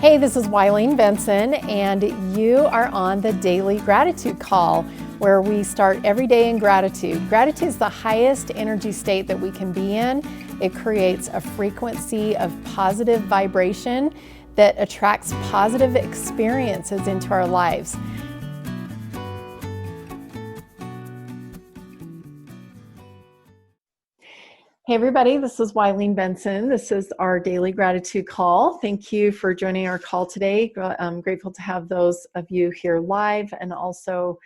Hey, this is Wileen Benson, and you are on the Daily Gratitude Call, where we start every day in gratitude. Gratitude is the highest energy state that we can be in. It creates a frequency of positive vibration that attracts positive experiences into our lives. Hey everybody, this is Wileen Benson. This is our Daily Gratitude Call. Thank you for joining our call today. I'm grateful to have those of you here live and also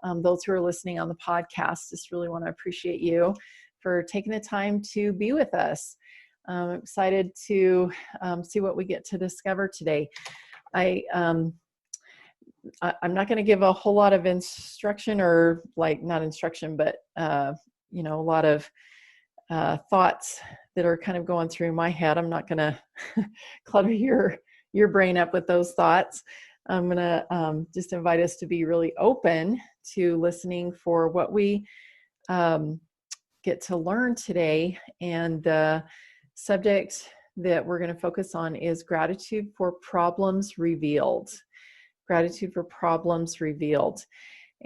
those who are listening on the podcast. Just really want to appreciate you for taking the time to be with us. I'm excited to see what we get to discover today. I'm not going to give a whole lot of instruction, or not instruction, but a lot of thoughts that are kind of going through my head. I'm not going to clutter your brain up with those thoughts. I'm going to just invite us to be really open to listening for what we get to learn today. And the subject that we're going to focus on is gratitude for problems revealed. Gratitude for problems revealed.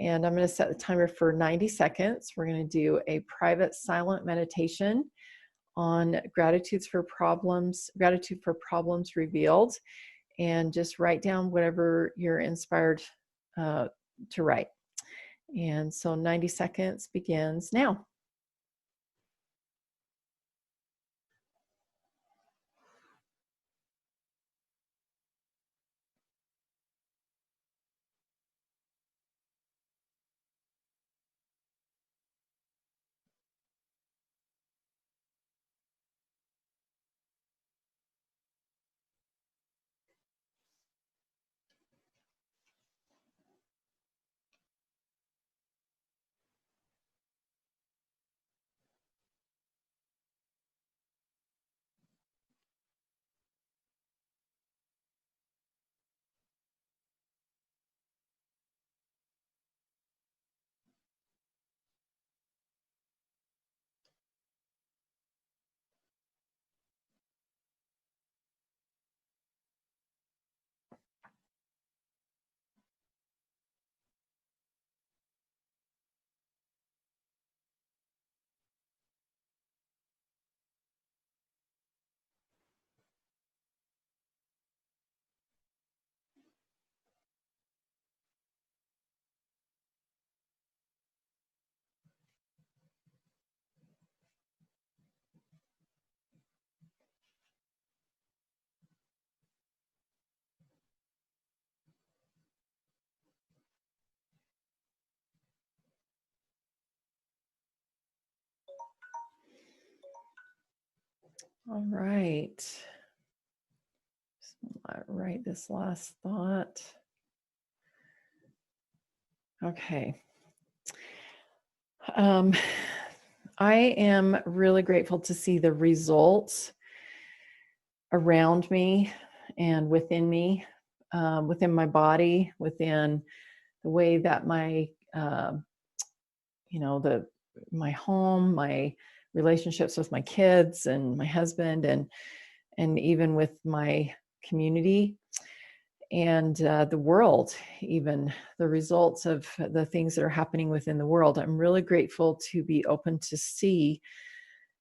And I'm going to set the timer for 90 seconds. We're going to do a private silent meditation on gratitude for problems revealed, and just write down whatever you're inspired to write. And so 90 seconds begins now. All right. Just write this last thought. Okay. I am really grateful to see the results around me and within me, within my body, within the way that my my home, my relationships with my kids and my husband, and even with my community and the world, even the results of the things that are happening within the world. I'm really grateful to be open to see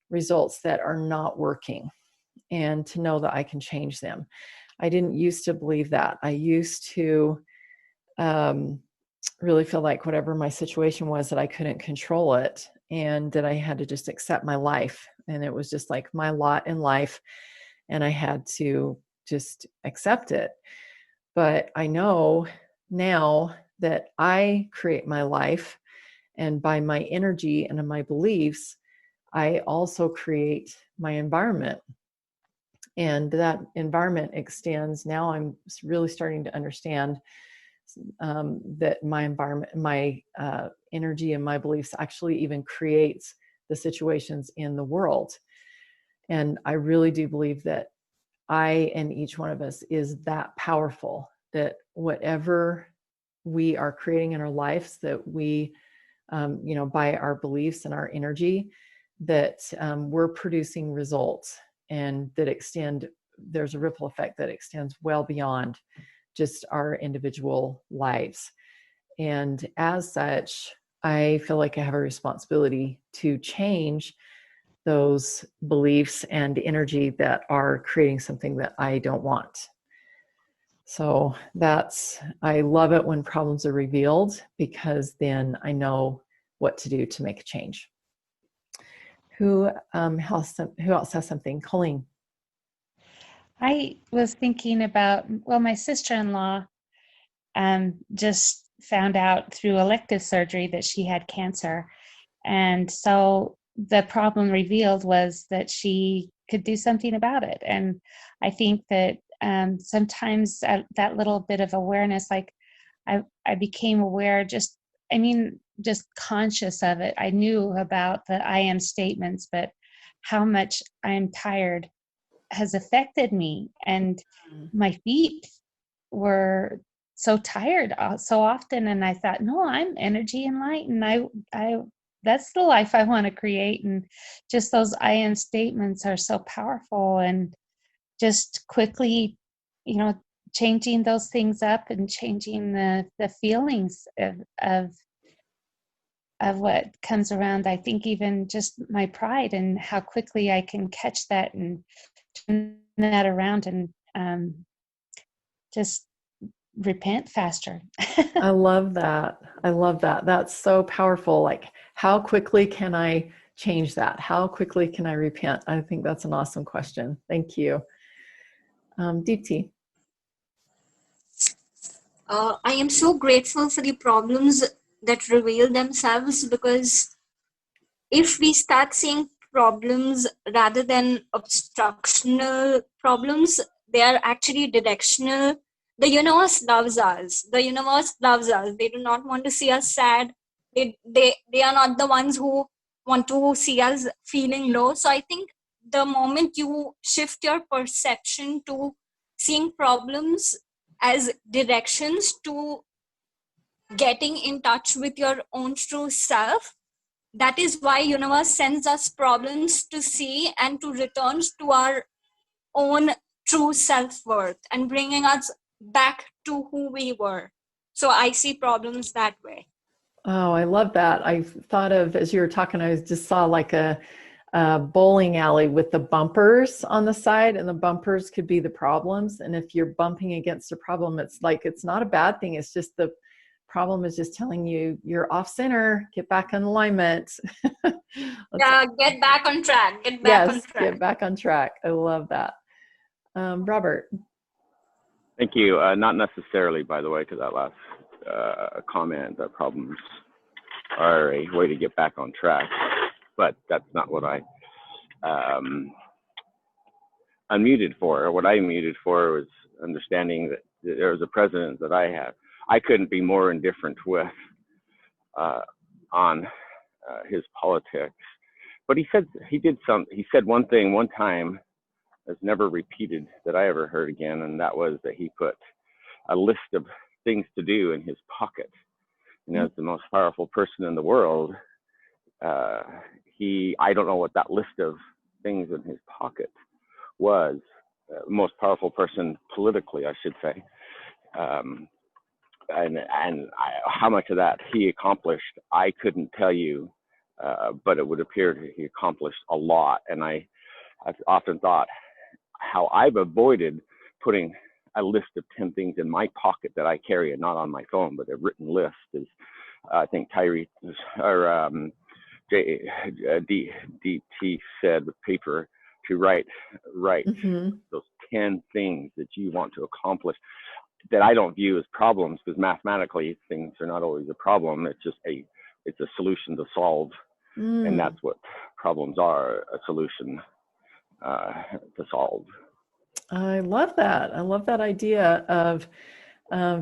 results that are not working and to know that I can change them. I didn't used to believe that. I used to really feel like whatever my situation was, that I couldn't control it and that I had to just accept my life. And it was just like my lot in life, and I had to just accept it. But I know now that I create my life, and by my energy and my beliefs, I also create my environment. And that environment extends. Now I'm really starting to understand that my environment, my energy and my beliefs actually even creates the situations in the world. And I really do believe that I and each one of us is that powerful, that whatever we are creating in our lives, that we, by our beliefs and our energy, that we're producing results and that extend there's a ripple effect that extends well beyond just our individual lives. And as such, I feel like I have a responsibility to change those beliefs and energy that are creating something that I don't want. So I love it when problems are revealed, because then I know what to do to make a change. Who else has something? Colleen. I was thinking about, well, my sister-in-law just found out through elective surgery that she had cancer. And so the problem revealed was that she could do something about it. And I think that sometimes that little bit of awareness, like I became aware, just conscious of it. I knew about the I am statements, but how much I'm tired has affected me. And my feet were so tired so often, and I thought, no, I'm energy and light, and I that's the life I want to create. And just those I am statements are so powerful, and just quickly, changing those things up and changing the feelings of what comes around. I think even just my pride and how quickly I can catch that and turn that around, and just repent faster. I love that. I love that. That's so powerful. Like, how quickly can I change that? How quickly can I repent? I think that's an awesome question. Thank you. Deepti. I am so grateful for the problems that reveal themselves, because if we start seeing problems rather than obstructional problems, they are actually directional. The universe loves us. The universe loves us. They do not want to see us sad. They are not the ones who want to see us feeling low. So I think the moment you shift your perception to seeing problems as directions to getting in touch with your own true self, that is why universe sends us problems to see and to return to our own true self-worth and bringing us back to who we were. So I see problems that way. Oh, I love that. I thought of, as you were talking, I just saw like a bowling alley with the bumpers on the side, and the bumpers could be the problems. And if you're bumping against a problem, it's like, it's not a bad thing. It's just the problem is just telling you you're off center, get back in alignment. Yeah, get back on track. Get back on track. Get back on track. I love that. Robert. Thank you. Not necessarily, by the way, to that last comment, that problems are a way to get back on track, but that's not what I unmuted for. What I muted for was understanding that there was a president that I couldn't be more indifferent with on his politics. But he said one thing one time that's never repeated that I ever heard again, and that was that he put a list of things to do in his pocket. And as the most powerful person in the world, I don't know what that list of things in his pocket was. Most powerful person politically, I should say. How much of that he accomplished, I couldn't tell you, but it would appear that he accomplished a lot. And I've often thought how I've avoided putting a list of 10 things in my pocket that I carry, and not on my phone, but a written list is, I think Tyree or DT said with paper to write those 10 things that you want to accomplish that I don't view as problems, because mathematically things are not always a problem. It's just it's a solution to solve. And that's what problems are, a solution to solve. I love that. I love that idea of,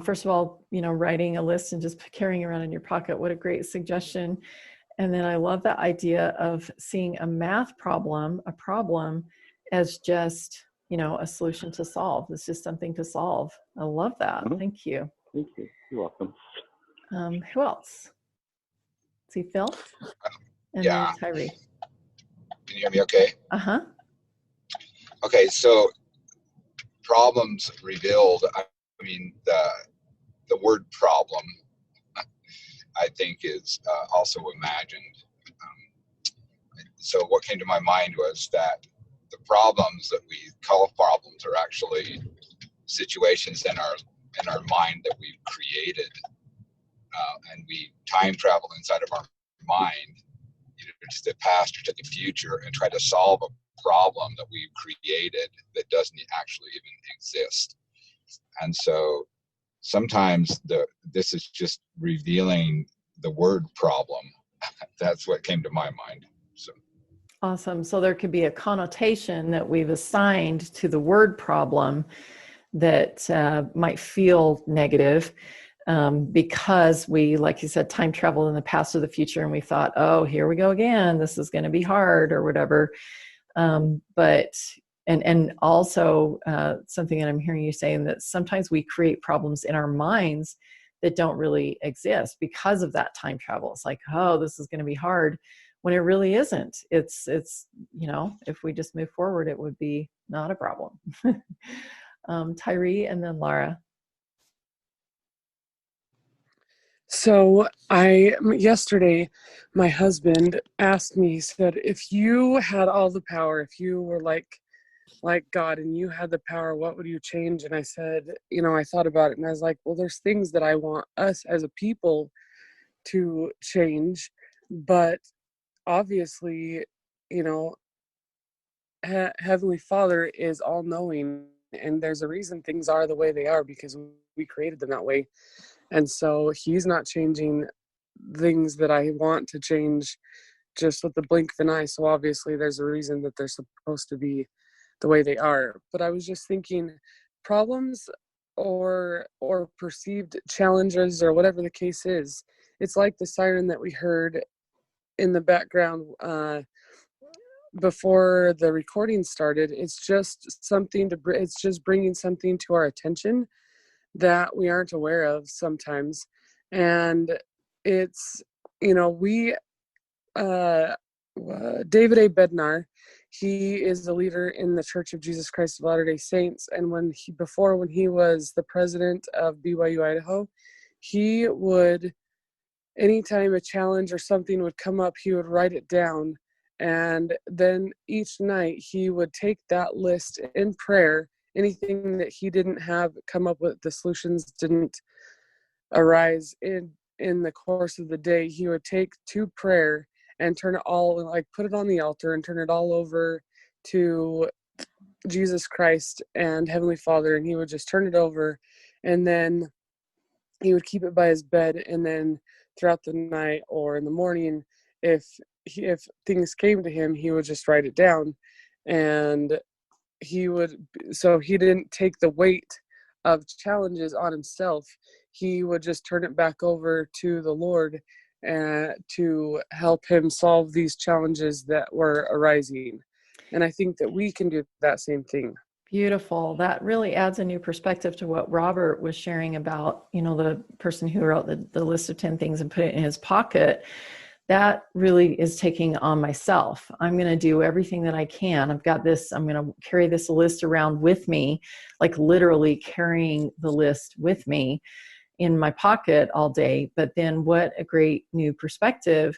first of all, writing a list and just carrying around in your pocket. What a great suggestion. And then I love that idea of seeing a math problem, as just, a solution to solve. It's just something to solve. I love that. Thank you. Thank you. You're welcome. Who else? See, Phil? And then Tyree. Can you hear me okay? Uh-huh. Okay, so problems revealed, I mean, the word problem, I think, is also imagined. So what came to my mind was that the problems that we call problems are actually situations in our mind that we've created, and we time travel inside of our mind, either to the past or to the future, and try to solve a problem that we've created that doesn't actually even exist. And so sometimes this is just revealing the word problem. That's what came to my mind. So Awesome. So there could be a connotation that we've assigned to the word problem that might feel negative, because we, like you said, time traveled in the past or the future, and we thought, oh, here we go again. This is going to be hard or whatever. But also something that I'm hearing you saying, that sometimes we create problems in our minds that don't really exist because of that time travel. It's like, oh, this is going to be hard, when it really isn't. It's if we just move forward, it would be not a problem. Tyree and then Laura. So yesterday, my husband asked me, he said, if you had all the power, if you were like God and you had the power, what would you change? And I said, I thought about it, and I was like, well, there's things that I want us as a people to change, but obviously, Heavenly Father is all knowing, and there's a reason things are the way they are, because we created them that way. And so he's not changing things that I want to change just with the blink of an eye. So obviously there's a reason that they're supposed to be the way they are. But I was just thinking, problems or perceived challenges, or whatever the case is, it's like the siren that we heard in the background before the recording started. It's just it's just bringing something to our attention that we aren't aware of sometimes. And it's, we David A. Bednar, he is the leader in the Church of Jesus Christ of Latter-day Saints, and when he was the president of BYU Idaho, he would, anytime a challenge or something would come up, he would write it down, and then each night he would take that list in prayer. Anything that he didn't have come up with, the solutions didn't arise in the course of the day, he would take to prayer and turn it all, like put it on the altar and turn it all over to Jesus Christ and Heavenly Father, and he would just turn it over, and then he would keep it by his bed, and then throughout the night or in the morning, if things came to him, he would just write it down. And so he didn't take the weight of challenges on himself. He would just turn it back over to the Lord to help him solve these challenges that were arising. And I think that we can do that same thing. Beautiful. That really adds a new perspective to what Robert was sharing about, the person who wrote the list of 10 things and put it in his pocket. That really is taking on myself. I'm going to do everything that I can. I've got this, I'm going to carry this list around with me, like literally carrying the list with me in my pocket all day. But then what a great new perspective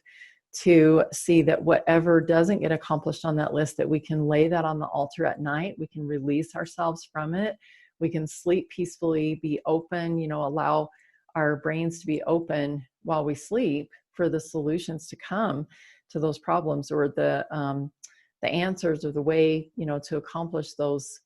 to see that whatever doesn't get accomplished on that list, that we can lay that on the altar at night. We can release ourselves from it. We can sleep peacefully, be open, allow our brains to be open while we sleep for the solutions to come to those problems, or the answers, or the way, to accomplish those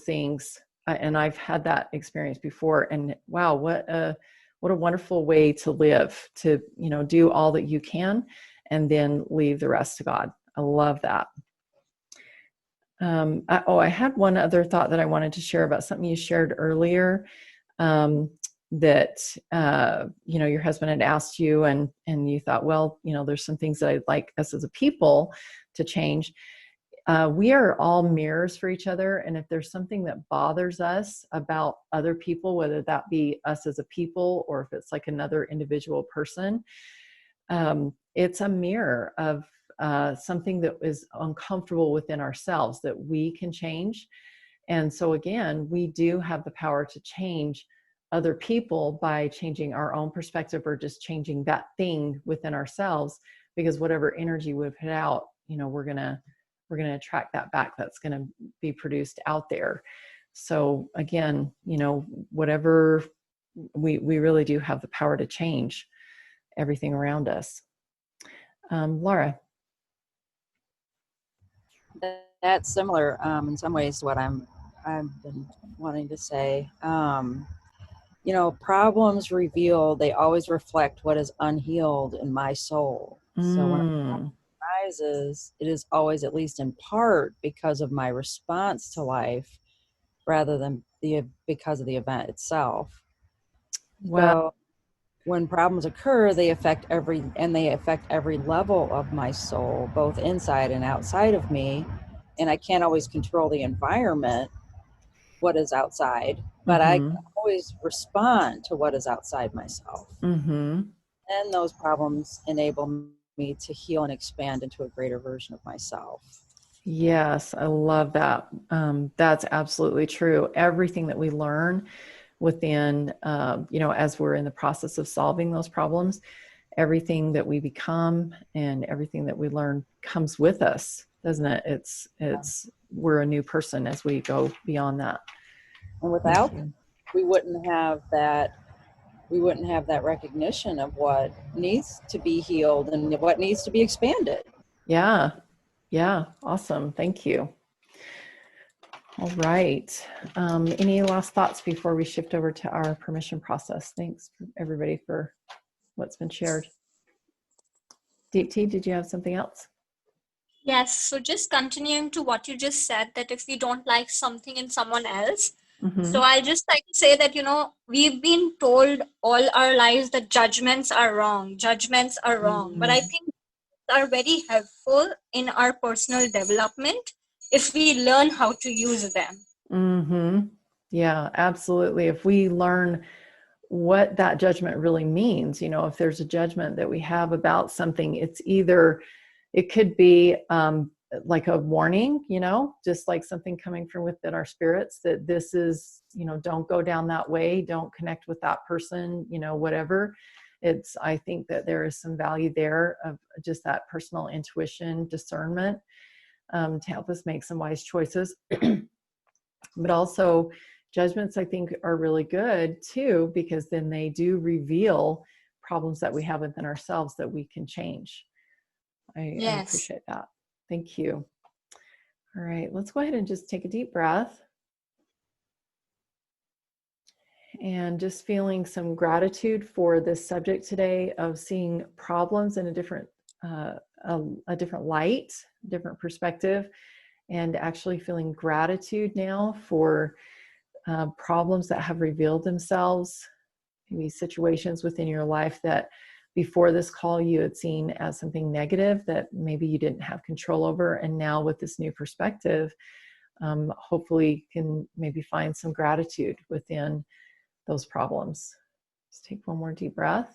things. And I've had that experience before, and wow, what a wonderful way to live, to, do all that you can and then leave the rest to God. I love that. I had one other thought that I wanted to share about something you shared earlier, that, your husband had asked you, and you thought, well, there's some things that I'd like us as a people to change. We are all mirrors for each other. And if there's something that bothers us about other people, whether that be us as a people, or if it's like another individual person, it's a mirror of something that is uncomfortable within ourselves that we can change. And so again, we do have the power to change other people by changing our own perspective or just changing that thing within ourselves, because whatever energy we put out, we're going to attract that back. That's going to be produced out there. So again, whatever we really do have the power to change everything around us. Laura. That's similar in some ways to what I've been wanting to say. Problems reveal, they always reflect what is unhealed in my soul. So when a problem arises, it is always, at least in part, because of my response to life rather than because of the event itself. Well, so when problems occur, they affect every level of my soul, both inside and outside of me. And I can't always control the environment, what is outside, but I can always respond to what is outside myself. And those problems enable me to heal and expand into a greater version of myself. Yes, I love that. That's absolutely true. Everything that we learn within, as we're in the process of solving those problems, everything that we become and everything that we learn comes with us, doesn't it? We're a new person as we go beyond that. And without, we wouldn't have that recognition of what needs to be healed and what needs to be expanded. Yeah. Awesome. Thank you. All right. Any last thoughts before we shift over to our permission process? Thanks everybody for what's been shared. Deepti, did you have something else? Yes, so just continuing to what you just said, that if we don't like something in someone else, so I'll just like to say that, we've been told all our lives that judgments are wrong, but I think are very helpful in our personal development if we learn how to use them. Yeah, absolutely. If we learn what that judgment really means, if there's a judgment that we have about something, it could be like a warning, just like something coming from within our spirits, that this is, don't go down that way, don't connect with that person, whatever. I think that there is some value there of just that personal intuition, discernment, to help us make some wise choices. But also judgments, I think, are really good too, because then they do reveal problems that we have within ourselves that we can change. I appreciate that. Thank you. All right, let's go ahead and just take a deep breath. And just feeling some gratitude for this subject today of seeing problems in a different light, different perspective, and actually feeling gratitude now for problems that have revealed themselves, maybe situations within your life that before this call you had seen as something negative that maybe you didn't have control over. And now with this new perspective, hopefully you can maybe find some gratitude within those problems. Just take one more deep breath.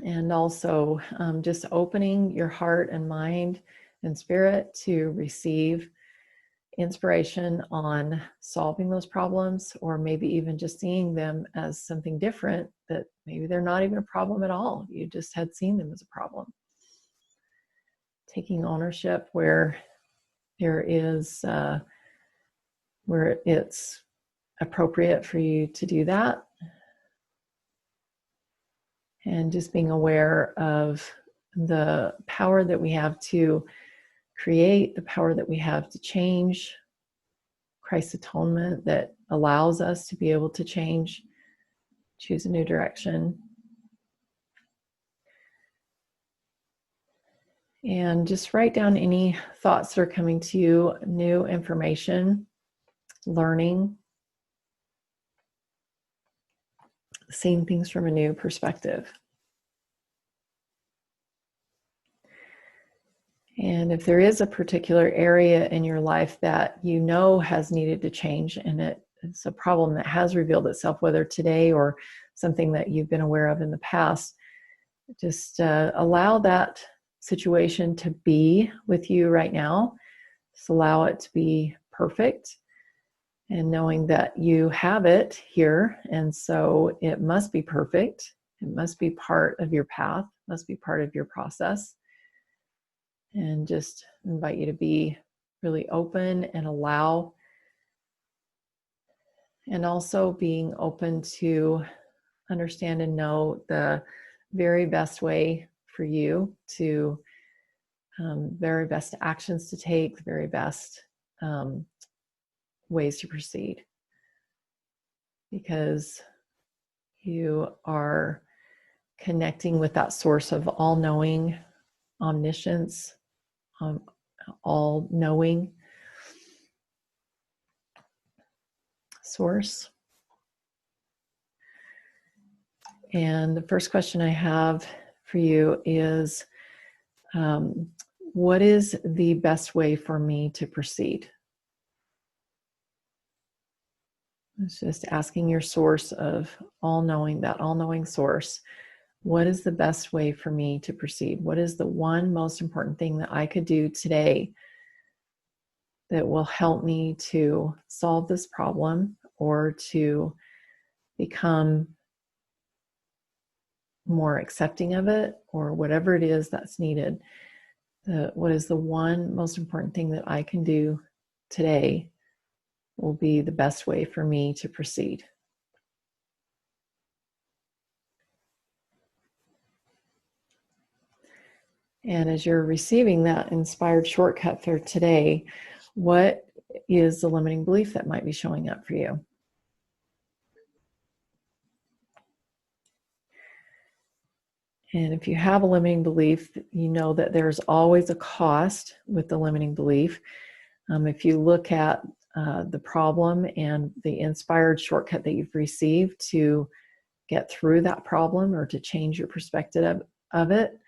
And also just opening your heart and mind and spirit to receive inspiration on solving those problems, or maybe even just seeing them as something different, that maybe they're not even a problem at all. You just had seen them as a problem. Taking ownership where there is, where it's appropriate for you to do that. And just being aware of the power that we have to create, the power that we have to change, Christ's atonement that allows us to be able to change, choose a new direction. And just write down any thoughts that are coming to you, new information, learning, seeing things from a new perspective. And if there is a particular area in your life that you know has needed to change, and it's a problem that has revealed itself, whether today or something that you've been aware of in the past, just allow that situation to be with you right now. Just allow it to be perfect, and knowing that you have it here, and so it must be perfect. It must be part of your path, must be part of your process. And just invite you to be really open and allow, and also being open to understand and know the very best way for you to, very best actions to take, the very best ways to proceed. Because you are connecting with that source of all-knowing, omniscience, all-knowing source. And the first question I have for you is, what is the best way for me to proceed? It's just asking your source of all-knowing, that all-knowing source, what is the best way for me to proceed? What is the one most important thing that I could do today that will help me to solve this problem or to become more accepting of it, or whatever it is that's needed? What is the one most important thing that I can do today will be the best way for me to proceed? And as you're receiving that inspired shortcut for today, what is the limiting belief that might be showing up for you? And if you have a limiting belief, you know that there's always a cost with the limiting belief. If you look at the problem and the inspired shortcut that you've received to get through that problem or to change your perspective of it,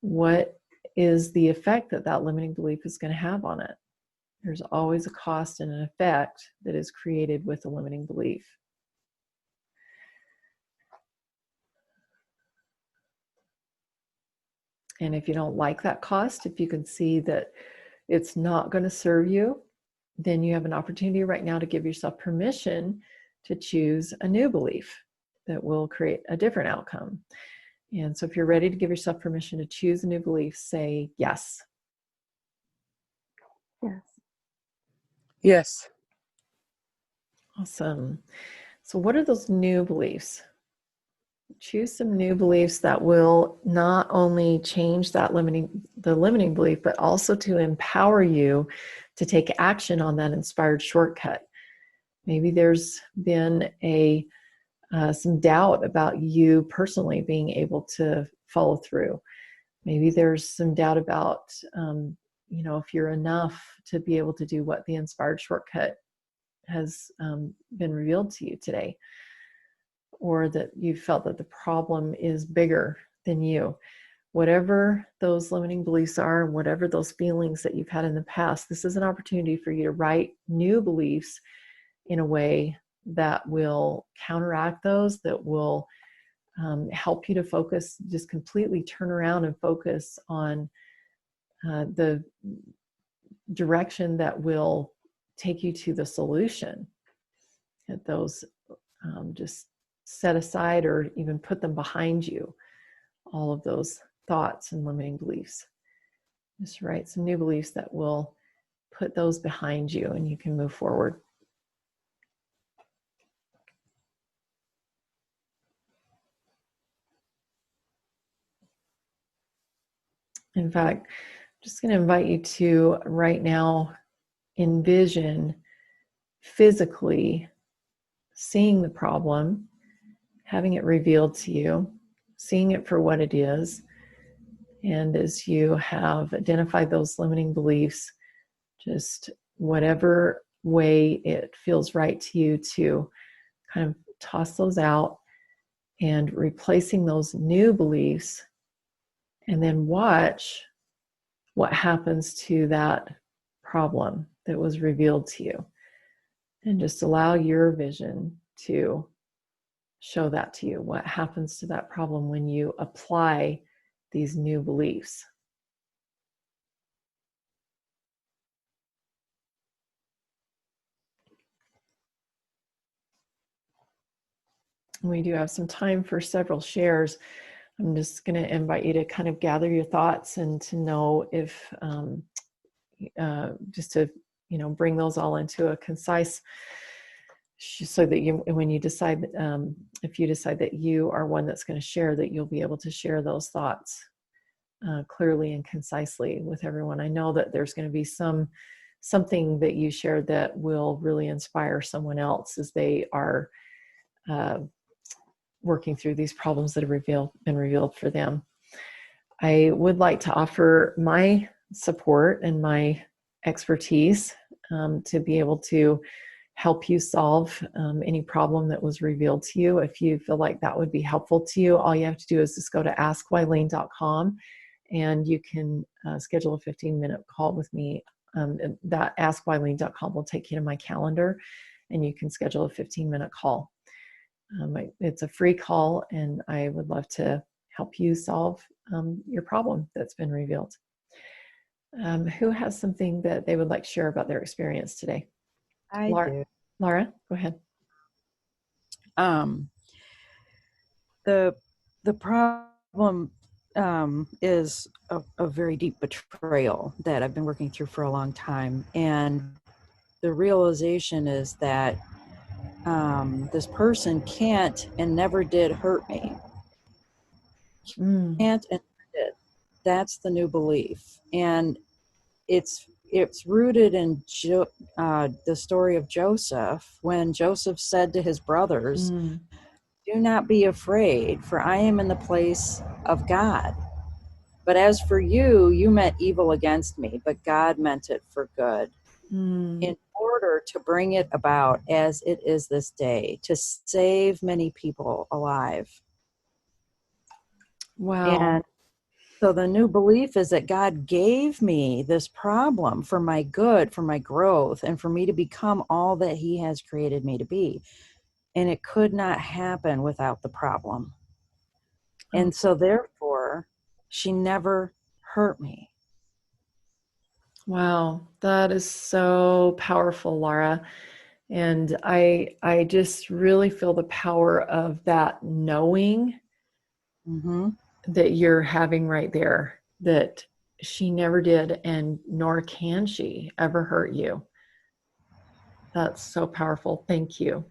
what is the effect that that limiting belief is going to have on it? There's always a cost and an effect that is created with a limiting belief. And if you don't like that cost, if you can see that it's not going to serve you, then you have an opportunity right now to give yourself permission to choose a new belief that will create a different outcome. And so if you're ready to give yourself permission to choose a new belief, say yes. Yes. Yes. Awesome. So what are those new beliefs? Choose some new beliefs that will not only change the limiting belief, but also to empower you to take action on that inspired shortcut. Maybe there's been some doubt about you personally being able to follow through. Maybe there's some doubt about, if you're enough to be able to do what the inspired shortcut has been revealed to you today. Or that you felt that the problem is bigger than you. Whatever those limiting beliefs are, and whatever those feelings that you've had in the past, this is an opportunity for you to write new beliefs in a way that will counteract those, that will help you to focus, just completely turn around and focus on the direction that will take you to the solution. That those just set aside or even put them behind you, all of those thoughts and limiting beliefs. Just write some new beliefs that will put those behind you and you can move forward. In fact, I'm just going to invite you to right now envision physically seeing the problem, having it revealed to you, seeing it for what it is. And as you have identified those limiting beliefs, just whatever way it feels right to you to kind of toss those out and replacing those new beliefs, and then watch what happens to that problem that was revealed to you. And just allow your vision to show that to you. What happens to that problem when you apply these new beliefs? We do have some time for several shares. I'm just going to invite you to kind of gather your thoughts and to know if, just to, bring those all into a concise, so that you, when you decide, if you decide that you are one that's going to share, that you'll be able to share those thoughts clearly and concisely with everyone. I know that there's going to be something that you shared that will really inspire someone else as they are working through these problems that have been revealed for them. I would like to offer my support and my expertise to be able to help you solve any problem that was revealed to you. If you feel like that would be helpful to you, all you have to do is just go to askwylene.com and you can schedule a 15-minute call with me. That askwylene.com will take you to my calendar and you can schedule a 15-minute call. It's a free call and I would love to help you solve your problem that's been revealed. Who has something that they would like to share about their experience today? I do. Laura, go ahead. The problem is a very deep betrayal that I've been working through for a long time. And the realization is that this person can't and never did hurt me. Can't and never did. That's the new belief. And it's rooted in the story of Joseph, when Joseph said to his brothers, "Do not be afraid, for I am in the place of God. But as for you, you meant evil against me, but God meant it for good, in order to bring it about as it is this day, to save many people alive." Wow. And so the new belief is that God gave me this problem for my good, for my growth, and for me to become all that he has created me to be. And it could not happen without the problem. And so therefore, she never hurt me. Wow, that is so powerful, Laura. And I just really feel the power of that knowing that you're having right there, that she never did and nor can she ever hurt you. That's so powerful. Thank you.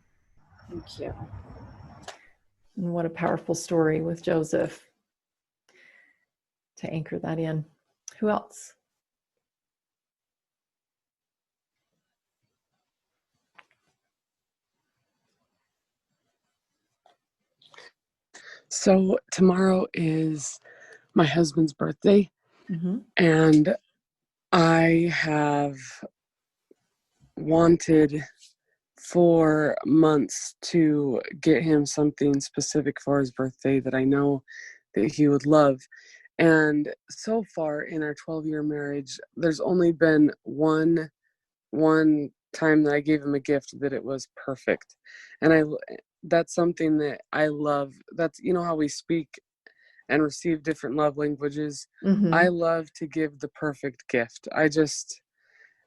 Thank you. And what a powerful story with Joseph to anchor that in. Who else? So tomorrow is my husband's birthday, and I have wanted for months to get him something specific for his birthday that I know that he would love. And so far in our 12-year marriage, there's only been one time that I gave him a gift that it was perfect. And that's something that I love. That's, how we speak and receive different love languages. I love to give the perfect gift. I just,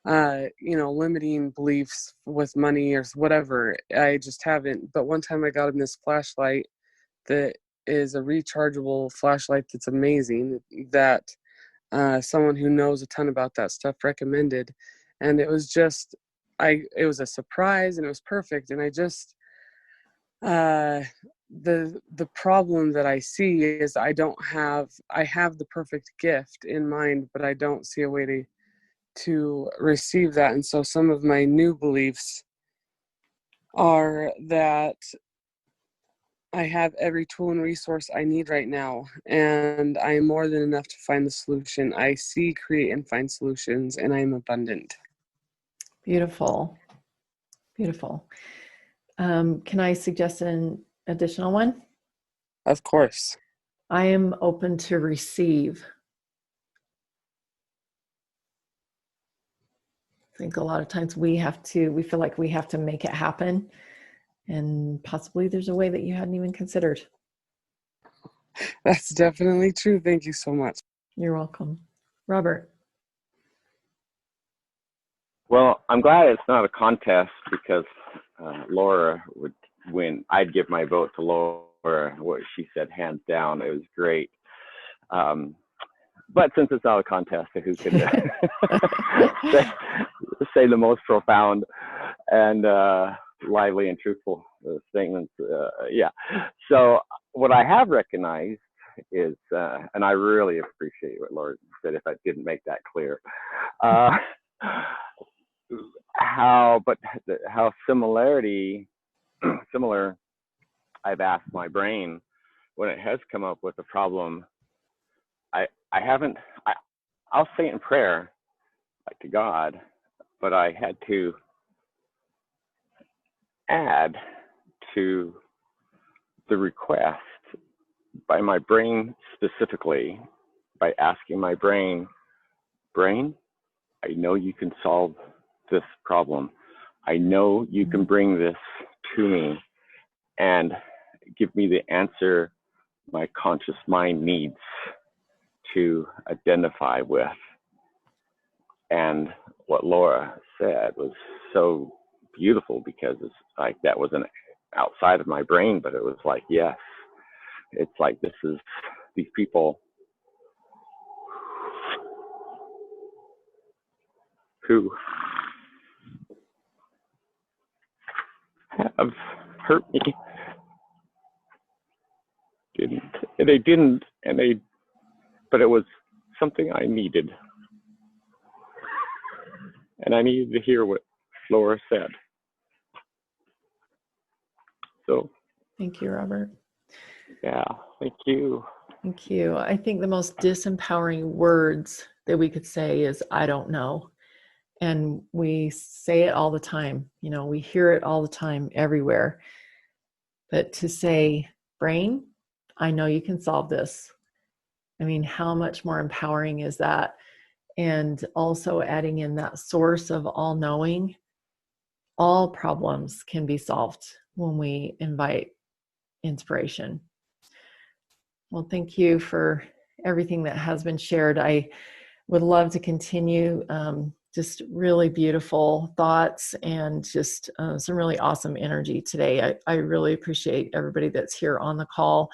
limiting beliefs with money or whatever, I just haven't. But one time I got him this flashlight that is a rechargeable flashlight that's amazing, that someone who knows a ton about that stuff recommended. And it was just, it was a surprise and it was perfect. And I just, the problem that I see is I have the perfect gift in mind, but I don't see a way to receive that. And so some of my new beliefs are that I have every tool and resource I need right now, and I am more than enough to find the solution. I see, create, and find solutions, and I am abundant. Beautiful. Beautiful. Can I suggest an additional one? Of course. I am open to receive. I think a lot of times we feel like we have to make it happen. And possibly there's a way that you hadn't even considered. That's definitely true. Thank you so much. You're welcome. Robert. Well, I'm glad it's not a contest, because Laura would when I'd give my vote to Laura, what she said, hands down, it was great. But since it's not a contest, who can say the most profound and lively and truthful statements? Yeah. So what I have recognized is, and I really appreciate what Laura said, if I didn't make that clear, how similar I've asked my brain when it has come up with a problem. I'll say it in prayer, like to God, but I had to add to the request by my brain, specifically by asking my brain, I know you can solve this problem. I know you can bring this to me and give me the answer my conscious mind needs to identify with. And what Laura said was so beautiful, because it's like that wasn't outside of my brain, but it was like, yes, it's like these people who have hurt me, but it was something I needed. And I needed to hear what Laura said. So. Thank you, Robert. Yeah, thank you. Thank you. I think the most disempowering words that we could say is, I don't know. And we say it all the time. You know, we hear it all the time, everywhere. But to say, brain, I know you can solve this. I mean, how much more empowering is that? And also adding in that source of all knowing, all problems can be solved when we invite inspiration. Well, thank you for everything that has been shared. I would love to continue just really beautiful thoughts and just some really awesome energy today. I really appreciate everybody that's here on the call.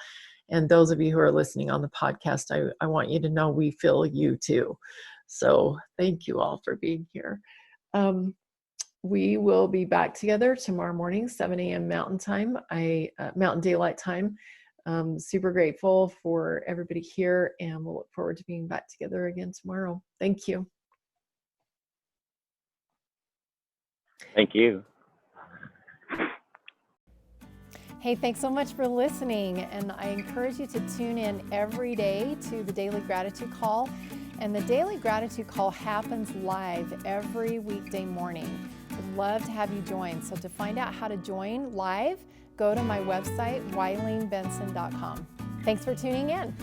And those of you who are listening on the podcast, I want you to know we feel you too. So thank you all for being here. We will be back together tomorrow morning, 7 a.m. Mountain Time, Mountain Daylight Time. Super grateful for everybody here, and we'll look forward to being back together again tomorrow. Thank you. Thank you. Hey, thanks so much for listening. And I encourage you to tune in every day to the Daily Gratitude Call. And the Daily Gratitude Call happens live every weekday morning. I'd love to have you join. So to find out how to join live, go to my website, WileenBenson.com. Thanks for tuning in.